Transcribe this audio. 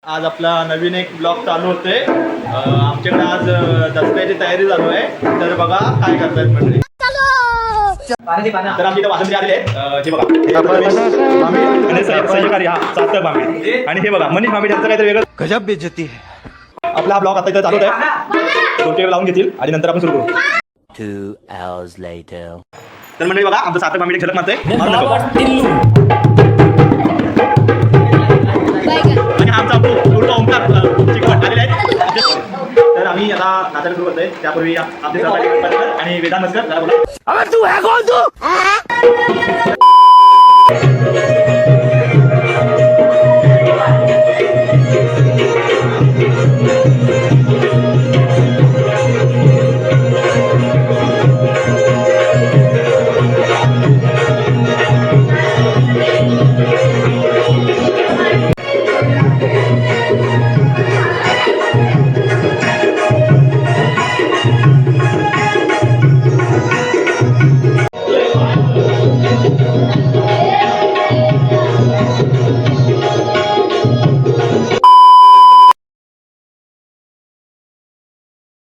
आज आपला नवीन एक ब्लॉग चालू होते. आमच्याकडे आज दसऱ्याची तयारी चालू आहे. तर बघा काय करतायत मंडळी. तर आमची इथं वासंती आलेले आहेत. हे बघा सहकारी हा सार्थक भांबीड आणि हे बघा मनीष भांबीड यांचं काहीतरी वेगळं गजब बेइज्जती है. आपला हा ब्लॉग आता इथं चालू आहे. दोन लावून घेतील आणि नंतर आपण सुरू करू. 2 hours later. तर मंडळी बघा आमचं सार्थक भांबीड झलक मारतोय आणि आमचा पूर्ण ओंकार चिकट आलेला आहे. तर आम्ही आता नाचायला सुरू करतोय. त्यापूर्वी आमचे सहकारी आणि वेदांत मस्कर जरा बोला. अबे तू है कौन तू?